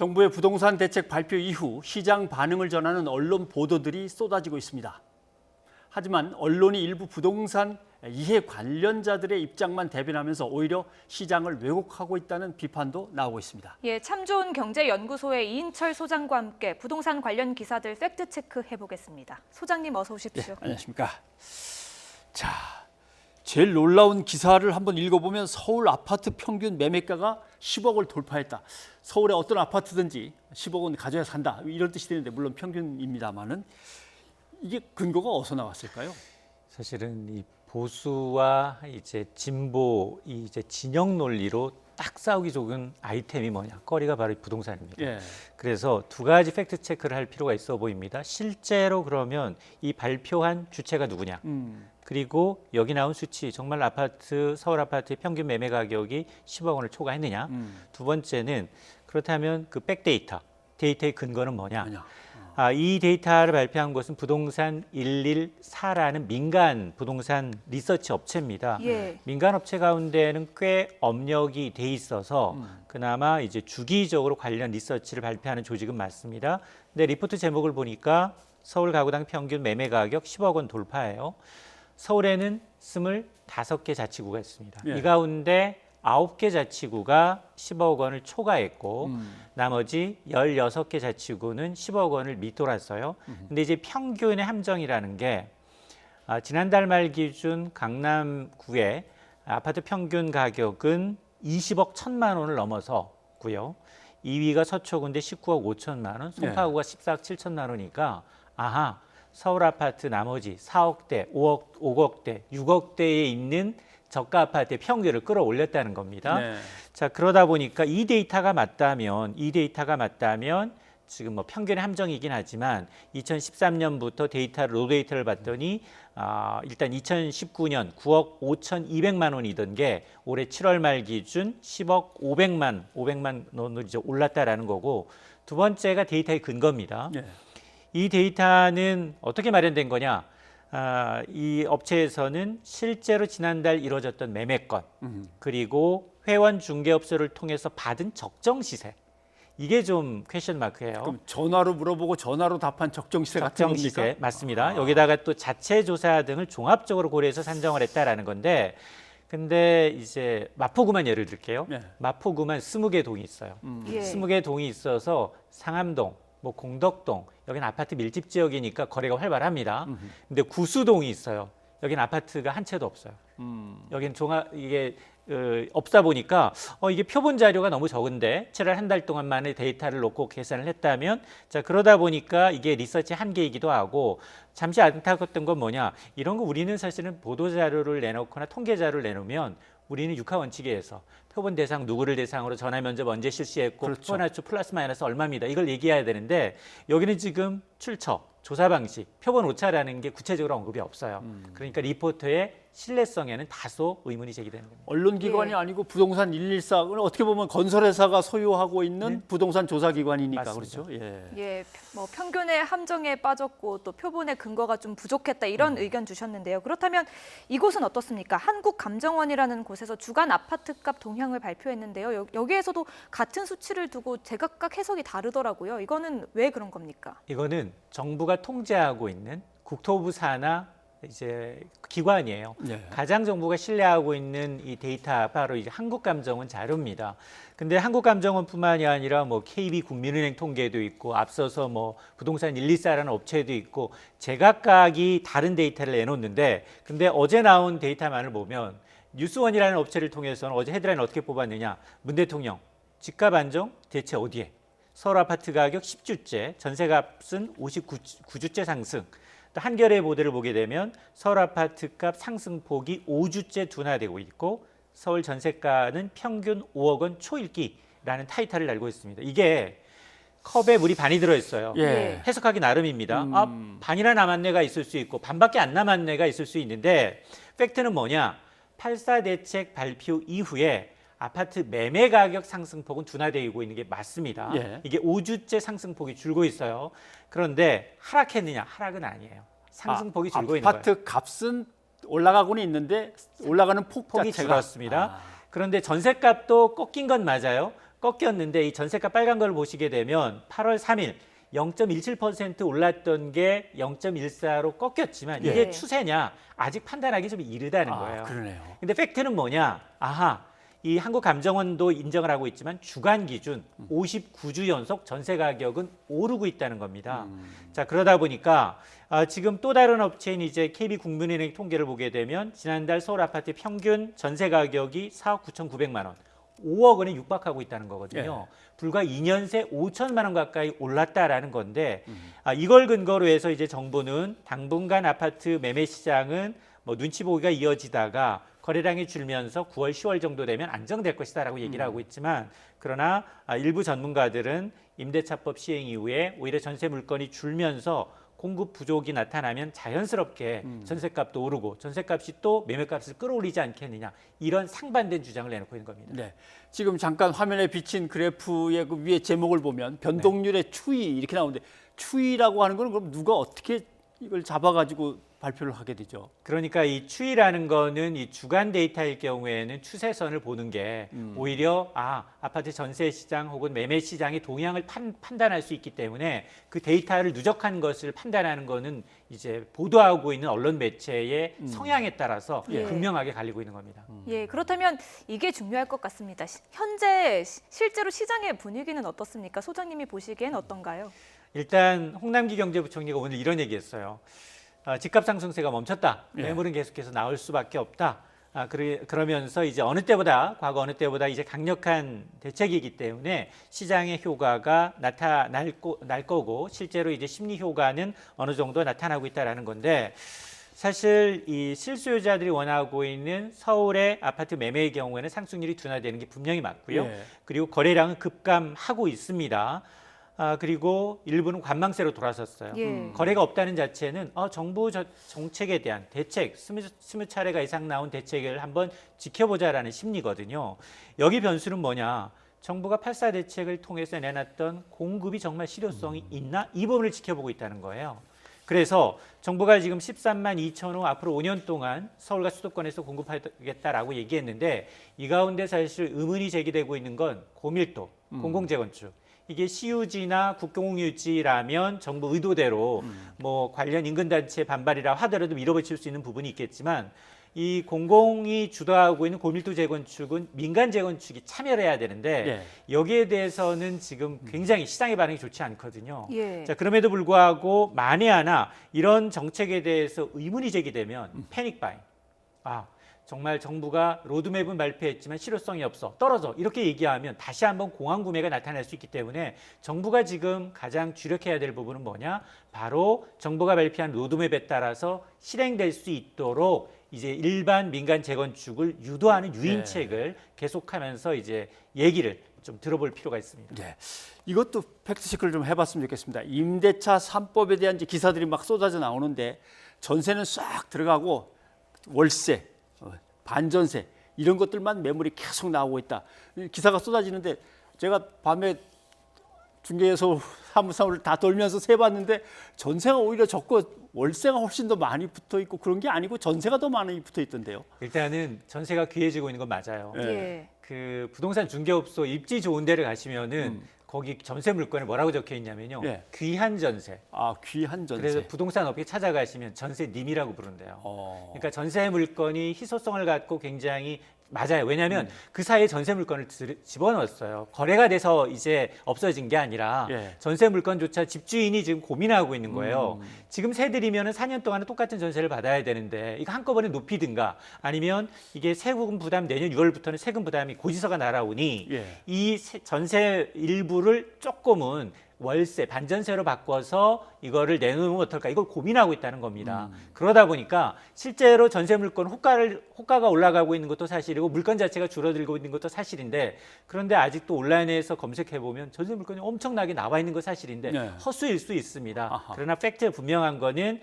정부의 부동산 대책 발표 이후 시장 반응을 전하는 언론 보도들이 쏟아지고 있습니다. 하지만 언론이 일부 부동산 이해 관련자들의 입장만 대변하면서 오히려 시장을 왜곡하고 있다는 비판도 나오고 있습니다. 예, 참 좋은 경제연구소의 이인철 소장과 함께 부동산 관련 기사들 팩트 체크 해보겠습니다. 소장님 어서 오십시오. 안녕하십니까. 자, 제일 놀라운 기사를 한번 읽어보면 서울 아파트 평균 매매가가 10억을 돌파했다. 서울의 어떤 아파트든지 10억은 가져야 산다. 이런 뜻이 되는데 물론 평균입니다만은 이게 근거가 어디서 나왔을까요? 사실은 이 보수와 이제 진보 이 이제 진영 논리로 딱 싸우기 좋은 아이템이 뭐냐? 거리가 바로 이 부동산입니다. 예. 그래서 두 가지 팩트 체크를 할 필요가 있어 보입니다. 실제로 그러면 이 발표한 주체가 누구냐? 그리고 여기 나온 수치 정말 아파트 서울 아파트의 평균 매매 가격이 10억 원을 초과했느냐? 두 번째는 그렇다면 그 백데이터 데이터의 근거는 뭐냐? 이 데이터를 발표한 것은 부동산 114라는 민간 부동산 리서치 업체입니다. 예. 민간 업체 가운데는 꽤 업력이 돼 있어서 그나마 이제 주기적으로 관련 리서치를 발표하는 조직은 맞습니다. 근데 리포트 제목을 보니까 서울 가구당 평균 매매 가격 10억 원 돌파예요. 서울에는 25개 자치구가 있습니다. 예. 이 가운데 9개 자치구가 10억 원을 초과했고 나머지 16개 자치구는 10억 원을 밑돌았어요. 근데 이제 평균의 함정이라는 게 지난달 말 기준 강남구의 아파트 평균 가격은 20억 1천만 원을 넘어서고요. 2위가 서초구인데 19억 5천만 원, 송파구가 14억 7천만 원이니까 아하, 서울 아파트 나머지 4억대, 5억대, 6억대에 있는 저가 아파트의 평균을 끌어올렸다는 겁니다. 네. 자, 그러다 보니까 이 데이터가 맞다면 지금 뭐 평균의 함정이긴 하지만 2013년부터 로우 데이터를 봤더니 일단 2019년 9억 5,200만 원이던 게 올해 7월 말 기준 10억 500만 원으로 이제 올랐다라는 거고, 두 번째가 데이터의 근거입니다. 네. 이 데이터는 어떻게 마련된 거냐? 이 업체에서는 실제로 지난달 이루어졌던 매매건 그리고 회원 중개업소를 통해서 받은 적정 시세, 이게 좀 퀘션 마크예요. 그럼 전화로 물어보고 전화로 답한 적정 시세 같은 겁니까? 적정 시세 맞습니다. 여기다가 또 자체 조사 등을 종합적으로 고려해서 산정을 했다라는 건데, 근데 이제 마포구만 예를 들게요. 네. 마포구만 20개 동이 있어요. 예. 20개 동이 있어서 상암동, 뭐 공덕동, 여기는 아파트 밀집 지역이니까 거래가 활발합니다. 근데 구수동이 있어요. 여기는 아파트가 한 채도 없어요. 여기는 이게 없다 보니까 이게 표본 자료가 너무 적은데 7월 한 달 동안 만에 데이터를 놓고 계산을 했다면, 자, 그러다 보니까 이게 리서치 한계이기도 하고, 잠시 안타까웠던 건 뭐냐, 이런 거 우리는 사실은 보도 자료를 내놓거나 통계 자료를 내놓으면 우리는 육하 원칙에 의해서 표본 대상 누구를 대상으로 전화 면접 언제 실시했고, 그렇죠. 표본 할수 플러스 마이너스 얼마입니다, 이걸 얘기해야 되는데 여기는 지금 출처, 조사 방식, 표본 오차라는 게 구체적으로 언급이 없어요. 그러니까 리포터의 신뢰성에는 다소 의문이 제기되는 겁니다. 언론기관이 예. 아니고 부동산 114는 어떻게 보면 건설회사가 소유하고 있는 부동산 조사기관이니까 맞습니다. 그렇죠. 예. 예, 뭐 평균의 함정에 빠졌고 또 표본의 근거가 좀 부족했다 이런 의견 주셨는데요. 그렇다면 이곳은 어떻습니까? 한국감정원이라는 곳에서 주간 아파트값 동향을 발표했는데요. 여기에서도 같은 수치를 두고 제각각 해석이 다르더라고요. 이거는 왜 그런 겁니까? 이거는 정부가 통제하고 있는 국토부 산하 이제 기관이에요. 네. 가장 정부가 신뢰하고 있는 이 데이터 바로 이제 한국감정원 자료입니다. 근데 한국감정원뿐만이 아니라 뭐 KB 국민은행 통계도 있고, 앞서서 뭐 부동산 124라는 업체도 있고, 제각각이 다른 데이터를 내놓는데, 근데 어제 나온 데이터만을 보면 뉴스원이라는 업체를 통해서는 어제 헤드라인 어떻게 뽑았느냐, 문 대통령 집값 안정 대체 어디에, 서울 아파트 가격 10주째, 전세값은 59주째 상승. 또 한겨레 보도를 보게 되면 서울 아파트값 상승폭이 5주째 둔화되고 있고, 서울 전세가는 평균 5억 원 초읽기라는 타이틀을 달고 있습니다. 이게 컵에 물이 반이 들어있어요. 예. 해석하기 나름입니다. 반이나 남았네가 있을 수 있고 반밖에 안 남았네가 있을 수 있는데, 팩트는 뭐냐? 8.4 대책 발표 이후에 아파트 매매 가격 상승폭은 둔화되고 있는 게 맞습니다. 예. 이게 5주째 상승폭이 줄고 있어요. 그런데 하락했느냐? 하락은 아니에요. 상승폭이 줄고 있는 거예요. 아파트 값은 올라가고는 있는데 올라가는 폭 폭이 자체가 줄었습니다. 그런데 전셋값도 꺾인 건 맞아요. 꺾였는데 이 전세가 빨간 걸 보시게 되면 8월 3일 0.17% 올랐던 게 0.14로 꺾였지만 이게 네. 추세냐 아직 판단하기 좀 이르다는 거예요. 그러네요. 근데 팩트는 뭐냐? 아하, 이 한국감정원도 인정을 하고 있지만 주간 기준 59주 연속 전세 가격은 오르고 있다는 겁니다. 자, 그러다 보니까 지금 또 다른 업체인 이제 KB국민은행 통계를 보게 되면 지난달 서울 아파트 평균 전세 가격이 4억 9,900만 원. 5억 원에 육박하고 있다는 거거든요. 불과 2년 새 5천만 원 가까이 올랐다라는 건데 이걸 근거로 해서 이제 정부는 당분간 아파트 매매 시장은 뭐 눈치 보기가 이어지다가 거래량이 줄면서 9월, 10월 정도 되면 안정될 것이다라고 얘기를 하고 있지만 그러나 일부 전문가들은 임대차법 시행 이후에 오히려 전세 물건이 줄면서 공급 부족이 나타나면 자연스럽게 전세값도 오르고 전세값이 또 매매값을 끌어올리지 않겠느냐 이런 상반된 주장을 내놓고 있는 겁니다. 네. 지금 잠깐 화면에 비친 그래프의 그 위에 제목을 보면 변동률의 추이 이렇게 나오는데 추이라고 하는 건 그럼 누가 어떻게 이걸 잡아가지고 발표를 하게 되죠? 그러니까 이 추이라는 거는 이 주간 데이터일 경우에는 추세선을 보는 게 오히려 아파트 전세 시장 혹은 매매 시장의 동향을 판단할 수 있기 때문에 그 데이터를 누적한 것을 판단하는 거는 이제 보도하고 있는 언론 매체의 성향에 따라서 예. 극명하게 갈리고 있는 겁니다. 예, 그렇다면 이게 중요할 것 같습니다. 현재 실제로 시장의 분위기는 어떻습니까? 소장님이 보시기엔 어떤가요? 일단 홍남기 경제부총리가 오늘 이런 얘기했어요. 집값 상승세가 멈췄다. 예. 매물은 계속해서 나올 수밖에 없다. 그러면서 이제 과거 어느 때보다 이제 강력한 대책이기 때문에 시장의 효과가 나타날 거고 실제로 이제 심리 효과는 어느 정도 나타나고 있다라는 건데 사실 이 실수요자들이 원하고 있는 서울의 아파트 매매의 경우에는 상승률이 둔화되는 게 분명히 맞고요. 예. 그리고 거래량은 급감하고 있습니다. 그리고 일부는 관망세로 돌아섰어요. 예. 거래가 없다는 자체는 정부 정책에 대한 대책, 스무 차례가 이상 나온 대책을 한번 지켜보자라는 심리거든요. 여기 변수는 뭐냐? 정부가 8.4 대책을 통해서 내놨던 공급이 정말 실효성이 있나? 이 부분을 지켜보고 있다는 거예요. 그래서 정부가 지금 13만 2천 호 앞으로 5년 동안 서울과 수도권에서 공급하겠다라고 얘기했는데 이 가운데 사실 의문이 제기되고 있는 건 고밀도, 공공재건축. 이게 시유지나 국공유지라면 정부 의도대로 뭐 관련 인근단체 반발이라 하더라도 밀어붙일 수 있는 부분이 있겠지만 이 공공이 주도하고 있는 고밀도 재건축은 민간 재건축이 참여를 해야 되는데 여기에 대해서는 지금 굉장히 시장의 반응이 좋지 않거든요. 예. 자, 그럼에도 불구하고 만에 하나 이런 정책에 대해서 의문이 제기되면 패닉바잉. 정말 정부가 로드맵은 발표했지만 실효성이 없어 떨어져 이렇게 얘기하면 다시 한번 공황 구매가 나타날 수 있기 때문에 정부가 지금 가장 주력해야 될 부분은 뭐냐? 바로 정부가 발표한 로드맵에 따라서 실행될 수 있도록 이제 일반 민간 재건축을 유도하는 유인책을 계속하면서 이제 얘기를 좀 들어볼 필요가 있습니다. 네. 이것도 팩트 체크를 좀 해봤으면 좋겠습니다. 임대차 3법에 대한 이제 기사들이 막 쏟아져 나오는데 전세는 싹 들어가고 월세, 반전세 이런 것들만 매물이 계속 나오고 있다. 기사가 쏟아지는데 제가 밤에 중개소 사무소를 다 돌면서 세봤는데 전세가 오히려 적고 월세가 훨씬 더 많이 붙어 있고 그런 게 아니고 전세가 더 많이 붙어 있던데요. 일단은 전세가 귀해지고 있는 건 맞아요. 예. 그 부동산 중개업소 입지 좋은 데를 가시면은 거기 전세 물건에 뭐라고 적혀 있냐면요. 귀한 전세. 귀한 전세. 그래서 부동산 업계 찾아가시면 전세님이라고 부른대요. 그러니까 전세 물건이 희소성을 갖고 굉장히 맞아요. 왜냐하면 그 사이에 전세 물건을 집어넣었어요. 거래가 돼서 이제 없어진 게 아니라 전세 물건조차 집주인이 지금 고민하고 있는 거예요. 지금 세들이면 4년 동안은 똑같은 전세를 받아야 되는데 이거 한꺼번에 높이든가 아니면 이게 세금 부담 내년 6월부터는 세금 부담이 고지서가 날아오니 이 전세 일부를 조금은 월세, 반전세로 바꿔서 이거를 내놓으면 어떨까 이걸 고민하고 있다는 겁니다. 그러다 보니까 실제로 전세 물건 호가가 올라가고 있는 것도 사실이고 물건 자체가 줄어들고 있는 것도 사실인데 그런데 아직도 온라인에서 검색해 보면 전세 물건이 엄청나게 나와 있는 건 사실인데 허수일 수 있습니다. 그러나 팩트 분명한 거는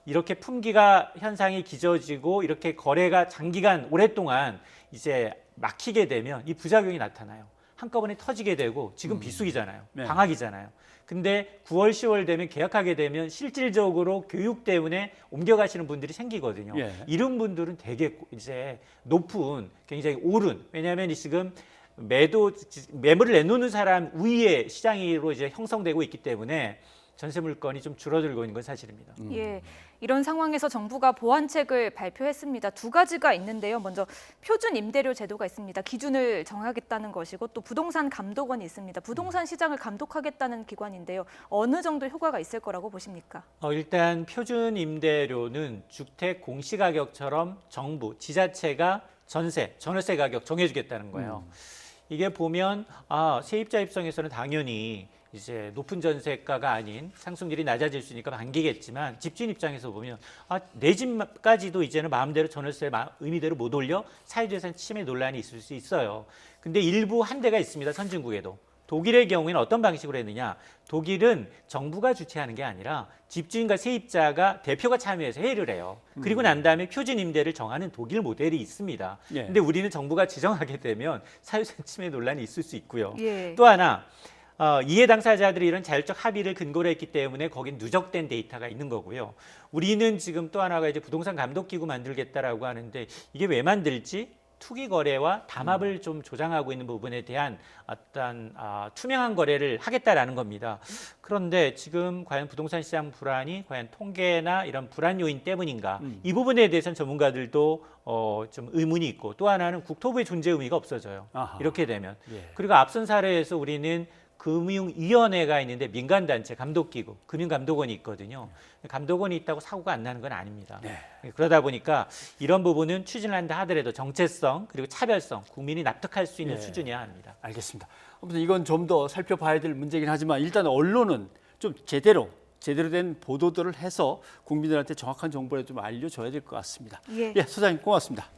이렇게 품귀가 현상이 기저지고 이렇게 거래가 장기간 오랫동안 이제 막히게 되면 이 부작용이 나타나요. 한꺼번에 터지게 되고 지금 비수기잖아요. 방학이잖아요. 근데 9월, 10월 되면 계약하게 되면 실질적으로 교육 때문에 옮겨가시는 분들이 생기거든요. 이런 분들은 되게 이제 높은 굉장히 오른 왜냐하면 지금 매물을 내놓는 사람 우위의 시장으로 이제 형성되고 있기 때문에 전세 물건이 좀 줄어들고 있는 건 사실입니다. 예, 이런 상황에서 정부가 보완책을 발표했습니다. 두 가지가 있는데요. 먼저 표준 임대료 제도가 있습니다. 기준을 정하겠다는 것이고 또 부동산 감독원이 있습니다. 부동산 시장을 감독하겠다는 기관인데요. 어느 정도 효과가 있을 거라고 보십니까? 일단 표준 임대료는 주택 공시가격처럼 정부, 지자체가 전월세 가격 정해주겠다는 거예요. 이게 보면 세입자 입장에서는 당연히 이제 높은 전세가가 아닌 상승률이 낮아질 수 있으니까 반기겠지만 집주인 입장에서 보면 내 집까지도 이제는 마음대로 전월세 의미대로 못 올려 사유재산 침해 논란이 있을 수 있어요. 근데 일부 한대가 있습니다. 선진국에도. 독일의 경우에는 어떤 방식으로 했느냐? 독일은 정부가 주최하는 게 아니라 집주인과 세입자가 대표가 참여해서 회의를 해요. 그리고 난 다음에 표준 임대를 정하는 독일 모델이 있습니다. 예. 근데 우리는 정부가 지정하게 되면 사유재산 침해 논란이 있을 수 있고요. 예. 또 하나 이해 당사자들이 이런 자율적 합의를 근거로 했기 때문에 거긴 누적된 데이터가 있는 거고요. 우리는 지금 또 하나가 이제 부동산 감독기구 만들겠다라고 하는데 이게 왜 만들지? 투기 거래와 담합을 좀 조장하고 있는 부분에 대한 어떤 투명한 거래를 하겠다라는 겁니다. 그런데 지금 과연 부동산 시장 불안이 과연 통계나 이런 불안 요인 때문인가? 이 부분에 대해서는 전문가들도 좀 의문이 있고 또 하나는 국토부의 존재 의미가 없어져요. 아하. 이렇게 되면. 예. 그리고 앞선 사례에서 우리는 금융위원회가 있는데 민간단체, 감독기구, 금융감독원이 있거든요. 감독원이 있다고 사고가 안 나는 건 아닙니다. 네. 그러다 보니까 이런 부분은 추진을 한다 하더라도 정체성 그리고 차별성, 국민이 납득할 수 있는 예. 수준이어야 합니다. 알겠습니다. 아무튼 이건 좀 더 살펴봐야 될 문제긴 하지만 일단 언론은 좀 제대로 된 보도들을 해서 국민들한테 정확한 정보를 좀 알려줘야 될 것 같습니다. 예. 소장님 고맙습니다.